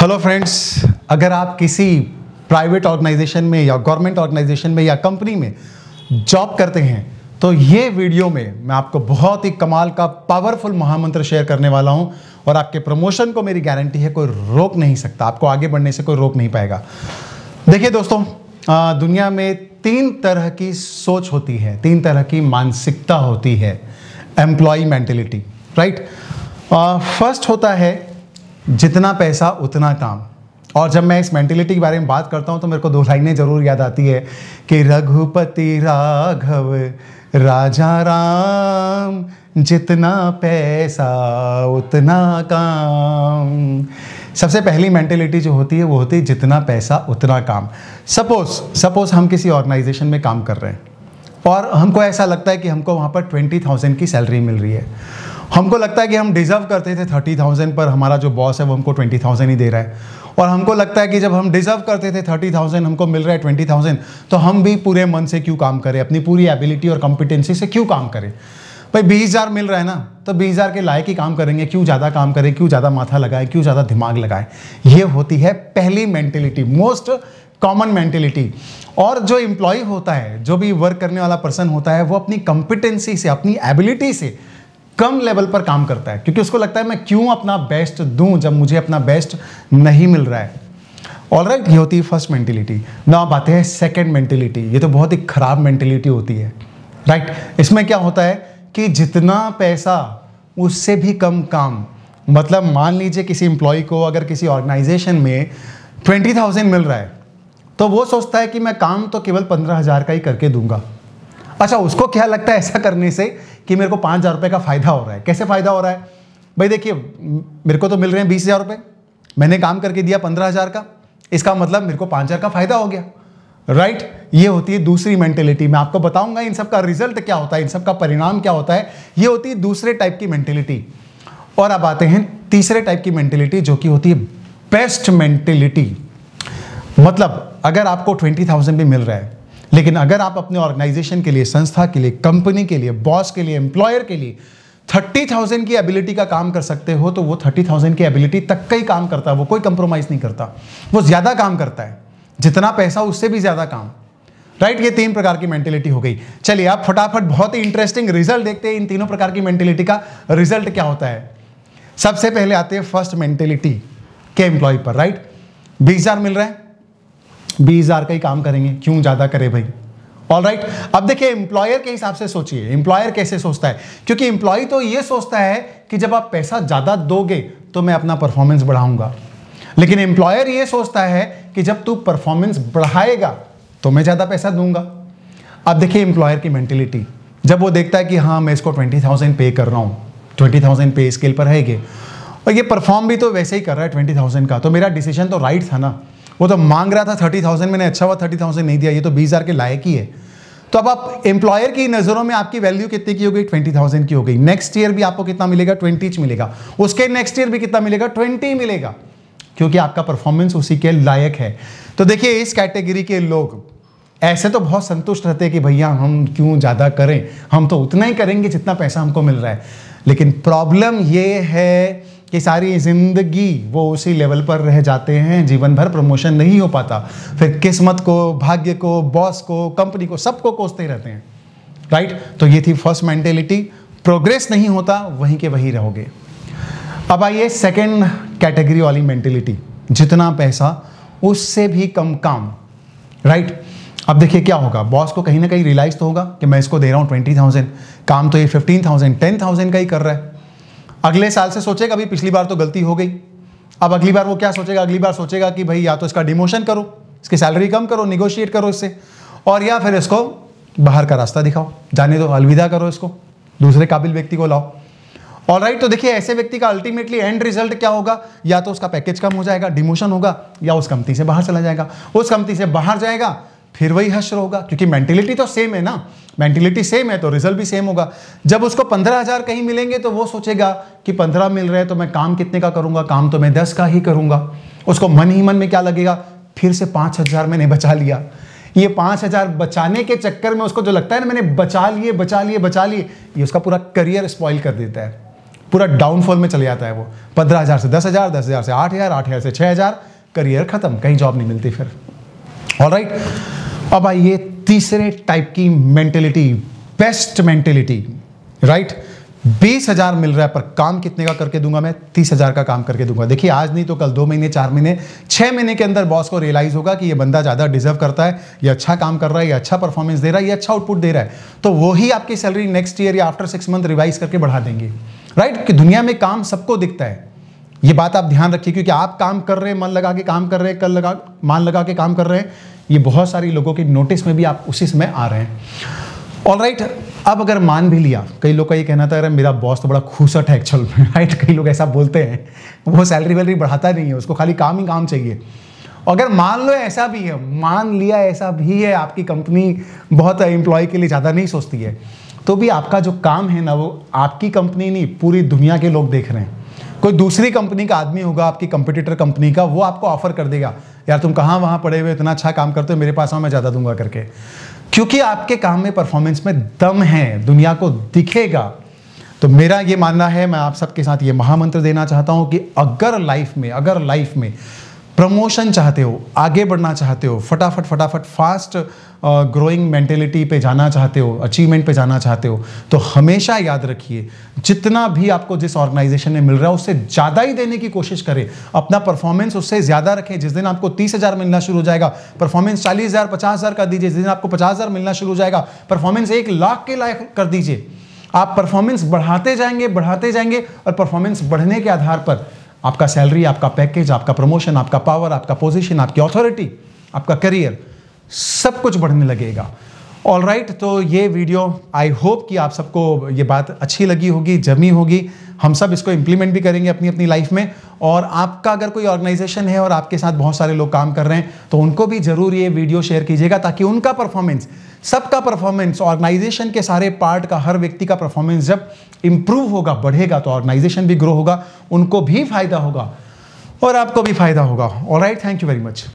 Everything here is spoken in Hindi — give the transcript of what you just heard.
हेलो फ्रेंड्स, अगर आप किसी प्राइवेट ऑर्गेनाइजेशन में या गवर्नमेंट ऑर्गेनाइजेशन में या कंपनी में जॉब करते हैं तो ये वीडियो में मैं आपको बहुत ही कमाल का पावरफुल महामंत्र शेयर करने वाला हूं और आपके प्रमोशन को मेरी गारंटी है कोई रोक नहीं सकता, आपको आगे बढ़ने से कोई रोक नहीं पाएगा। देखिए दोस्तों, दुनिया में तीन तरह की सोच होती है, तीन तरह की मानसिकता होती है। Employ mentality, right. फर्स्ट होता है जितना पैसा उतना काम। और जब मैं इस मेंटेलिटी के बारे में बात करता हूं तो मेरे को दो लाइनें जरूर याद आती है कि रघुपति राघव राजा राम, जितना पैसा उतना काम। सबसे पहली मेंटेलिटी जो होती है वो होती है जितना पैसा उतना काम। सपोज हम किसी ऑर्गेनाइजेशन में काम कर रहे हैं और हमको ऐसा लगता है कि हमको वहाँ पर 20,000 की सैलरी मिल रही है। हमको लगता है कि हम डिजर्व करते थे 30,000 पर हमारा जो बॉस है वो हमको 20,000 ही दे रहा है। और हमको लगता है कि जब हम डिजर्व करते थे 30,000, हमको मिल रहा है 20,000, तो हम भी पूरे मन से क्यों काम करें, अपनी पूरी एबिलिटी और कॉम्पिटेंसी से क्यों काम करें। भाई 20,000 मिल रहा है ना, तो 20,000 के लायक ही काम करेंगे, क्यों ज़्यादा काम करें, क्यों ज़्यादा माथा लगाए, क्यों ज़्यादा दिमाग लगाए। ये होती है पहली मेंटेलिटी, मोस्ट कॉमन मेंटेलिटी। और जो एम्प्लॉय होता है, जो भी वर्क करने वाला पर्सन होता है, वो अपनी कॉम्पिटेंसी से, अपनी एबिलिटी से कम लेवल पर काम करता है, क्योंकि उसको लगता है मैं क्यों अपना बेस्ट दूं जब मुझे अपना बेस्ट नहीं मिल रहा है। ऑलराइट, ये होती है फर्स्ट मेंटेलिटी। ना अब आते हैं सेकंड मेंटेलिटी। ये तो बहुत ही खराब मेंटेलिटी होती है, राइट। इसमें क्या होता है कि जितना पैसा उससे भी कम काम। मतलब मान लीजिए किसी एम्प्लॉय को अगर किसी ऑर्गेनाइजेशन में 20,000 मिल रहा है तो वो सोचता है कि मैं काम तो केवल 15,000 का ही करके दूंगा। अच्छा, उसको क्या लगता है ऐसा करने से कि मेरे को 5,000 रुपये का फायदा हो रहा है। कैसे फायदा हो रहा है भाई? देखिए, मेरे को तो मिल रहे हैं 20,000 रुपये, मैंने काम करके दिया 15,000 का, इसका मतलब मेरे को 5,000 का फायदा हो गया, राइट। ये होती है दूसरी मेंटेलिटी। मैं आपको बताऊंगा इन सब का रिजल्ट क्या होता है, इन सब का परिणाम क्या होता है। ये होती है दूसरे टाइप की मेंटेलिटी। और अब आते हैं तीसरे टाइप की मेंटेलिटी, जो कि होती है बेस्ट मेंटेलिटी। मतलब अगर आपको 20,000 भी मिल रहा है, लेकिन अगर आप अपने ऑर्गेनाइजेशन के लिए, संस्था के लिए, कंपनी के लिए, बॉस के लिए, एम्प्लॉयर के लिए 30,000 की एबिलिटी का काम कर सकते हो, तो वो 30,000 की एबिलिटी तक का ही काम करता है। वो कोई कंप्रोमाइज नहीं करता, वो ज्यादा काम करता है। जितना पैसा उससे भी ज्यादा काम, राइट। ये तीन प्रकार की मेंटेलिटी हो गई। चलिए आप फटाफट बहुत ही इंटरेस्टिंग रिजल्ट देखते हैं इन तीनों प्रकार की मेंटेलिटी का रिजल्ट क्या होता है। सबसे पहले आते हैं फर्स्ट मेंटेलिटी के एम्प्लॉय पर, राइट। 20,000 मिल रहा है, 20,000 का ही काम करेंगे, क्यों ज्यादा करे भाई। ऑलराइट, अब देखिए एम्प्लॉयर के हिसाब से सोचिए, एम्प्लॉयर कैसे सोचता है। क्योंकि एम्प्लॉय तो ये सोचता है कि जब आप पैसा ज्यादा दोगे तो मैं अपना परफॉर्मेंस बढ़ाऊंगा, लेकिन एम्प्लॉयर ये सोचता है कि जब तू परफॉर्मेंस बढ़ाएगा तो मैं ज्यादा पैसा दूंगा। अब देखिए एम्प्लॉयर की मेंटेलिटी, जब वो देखता है कि हाँ मैं इसको 20,000 पे कर रहा हूं, 20,000 पे स्केल पर है ये, और ये परफॉर्म भी तो वैसे ही कर रहा है 20,000 का, तो मेरा डिसीजन तो राइट था ना। वो तो मांग रहा था 30,000, मैंने अच्छा हुआ 30,000 नहीं दिया, ये तो 20,000 के लायक ही है। तो अब आप एम्प्लॉयर की नजरों में आपकी वैल्यू कितने की हो गई? 20,000 की हो गई। नेक्स्ट ईयर भी आपको कितना मिलेगा? 20 मिलेगा। उसके नेक्स्ट ईयर भी कितना मिलेगा? 20 मिलेगा, क्योंकि आपका परफॉर्मेंस उसी के लायक है। तो देखिए इस कैटेगरी के लोग ऐसे तो बहुत संतुष्ट रहते हैं कि भैया हम क्यों ज्यादा करें, हम तो उतना ही करेंगे जितना पैसा हमको मिल रहा है। लेकिन प्रॉब्लम ये है कि सारी जिंदगी वो उसी लेवल पर रह जाते हैं, जीवन भर प्रमोशन नहीं हो पाता, फिर किस्मत को, भाग्य को, बॉस को, कंपनी को, सबको कोसते रहते हैं, राइट। तो ये थी फर्स्ट मेंटेलिटी, प्रोग्रेस नहीं होता, वहीं के वहीं रहोगे। अब आइए सेकंड कैटेगरी वाली मेंटेलिटी, जितना पैसा उससे भी कम काम, राइट। अब देखिए क्या होगा, बॉस को कहीं ना कहीं रियलाइज तो होगा कि मैं इसको दे रहा हूं 20,000, काम तो ये 15,000, 10,000 का ही कर रहा है। अगले साल से सोचेगा अभी पिछली बार तो गलती हो गई, अब अगली बार वो क्या सोचेगा? अगली बार सोचेगा कि भाई या तो इसका डिमोशन करो, इसकी सैलरी कम करो, निगोशिएट करो इससे, और या फिर इसको बाहर का रास्ता दिखाओ, जाने दो, अलविदा करो इसको, दूसरे काबिल व्यक्ति को लाओ। ऑलराइट, तो देखिए ऐसे व्यक्ति का अल्टीमेटली एंड रिजल्ट क्या होगा? या तो उसका पैकेज कम हो जाएगा, डिमोशन होगा, या उस कंपनी से बाहर चला जाएगा। उस कंपनी से बाहर जाएगा फिर वही हश्र होगा, क्योंकि मेंटेलिटी तो सेम है ना, मेंटेलिटी सेम है तो रिजल्ट भी सेम होगा। जब उसको 15,000 कहीं मिलेंगे तो वो सोचेगा कि 15 मिल रहे हैं तो मैं काम कितने का करूंगा, काम तो मैं 10 का ही करूंगा। उसको मन ही मन में क्या लगेगा? फिर से 5,000 मैंने बचा लिया। ये 5,000 बचाने के चक्कर में उसको जो लगता है ना मैंने बचा लिए, ये उसका पूरा करियर स्पॉइल कर देता है, पूरा डाउनफॉल में चले जाता है वो। 15,000 से 10,000, 10,000 से 8,000, 8,000 से 6,000, करियर खत्म, कहीं जॉब नहीं मिलती फिर। ऑलराइट, अब आइए तीसरे टाइप की मेंटेलिटी, बेस्ट मेंटेलिटी, राइट। 20,000 मिल रहा है पर काम कितने का करके दूंगा मैं? 30,000 का काम करके दूंगा। देखिए आज नहीं तो कल, 2 महीने, 4 महीने, 6 महीने के अंदर बॉस को रियलाइज होगा कि ये बंदा ज़्यादा डिजर्व करता है, ये अच्छा काम कर रहा है, ये अच्छा परफॉर्मेंस दे रहा है, ये अच्छा आउटपुट दे रहा है, तो वही आपकी सैलरी नेक्स्ट ईयर या आफ्टर 6 मंथ रिवाइज करके बढ़ा देंगे, राइट। कि दुनिया में काम सबको दिखता है, ये बात आप ध्यान रखिए, क्योंकि आप काम कर रहे हैं, मन लगा के काम कर रहे हैं, मान लगा के काम कर रहे हैं, ये बहुत सारी लोगों की नोटिस में भी आप उसी समय आ रहे हैं। ऑलराइट, अब अगर मान भी लिया, कई लोग का ये कहना था अरे मेरा बॉस तो बड़ा खूसट है एक्चुअल में, राइट। कई लोग ऐसा बोलते हैं, वो सैलरी वैलरी बढ़ाता नहीं है, उसको खाली काम ही काम चाहिए। अगर मान लो ऐसा भी है, मान लिया ऐसा भी है, आपकी कंपनी बहुत एम्प्लॉय के लिए ज़्यादा नहीं सोचती है, तो भी आपका जो काम है ना, वो आपकी कंपनी नहीं, पूरी दुनिया के लोग देख रहे हैं। कोई दूसरी कंपनी का आदमी होगा, आपकी कंपटीटर कंपनी का, वो आपको ऑफर कर देगा, यार तुम कहाँ वहाँ पड़े हुए, इतना अच्छा काम करते हो, मेरे पास आओ, मैं ज़्यादा दूंगा करके, क्योंकि आपके काम में, परफॉर्मेंस में दम है, दुनिया को दिखेगा। तो मेरा ये मानना है, मैं आप सबके साथ ये महामंत्र देना चाहता हूँ कि अगर लाइफ में प्रमोशन चाहते हो, आगे बढ़ना चाहते हो, फटाफट फास्ट ग्रोइंग मेंटेलिटी पे जाना चाहते हो, अचीवमेंट पे जाना चाहते हो, तो हमेशा याद रखिए, जितना भी आपको जिस ऑर्गेनाइजेशन में मिल रहा है उससे ज़्यादा ही देने की कोशिश करें, अपना परफॉर्मेंस उससे ज़्यादा रखें। जिस दिन आपको 30,000 मिलना शुरू हो जाएगा, परफॉर्मेंस 40,000, 50,000 का दीजिए। जिस दिन आपको 50,000 मिलना शुरू हो जाएगा, परफॉर्मेंस 1 लाख के लायक कर दीजिए। आप परफॉर्मेंस बढ़ाते जाएंगे और परफॉर्मेंस बढ़ने के आधार पर आपका सैलरी, आपका पैकेज, आपका प्रमोशन, आपका पावर, आपका पोजीशन, आपकी अथॉरिटी, आपका करियर, सब कुछ बढ़ने लगेगा। ऑलराइट, तो ये वीडियो आई होप कि आप सबको ये बात अच्छी लगी होगी, जमी होगी। हम सब इसको इम्प्लीमेंट भी करेंगे अपनी अपनी लाइफ में। और आपका अगर कोई ऑर्गेनाइजेशन है और आपके साथ बहुत सारे लोग काम कर रहे हैं, तो उनको भी जरूर ये वीडियो शेयर कीजिएगा, ताकि उनका परफॉर्मेंस, सबका परफॉर्मेंस, ऑर्गेनाइजेशन के सारे पार्ट का, हर व्यक्ति का परफॉर्मेंस जब इंप्रूव होगा, बढ़ेगा, तो ऑर्गेनाइजेशन भी ग्रो होगा, उनको भी फायदा होगा और आपको भी फायदा होगा। Alright, thank you very much.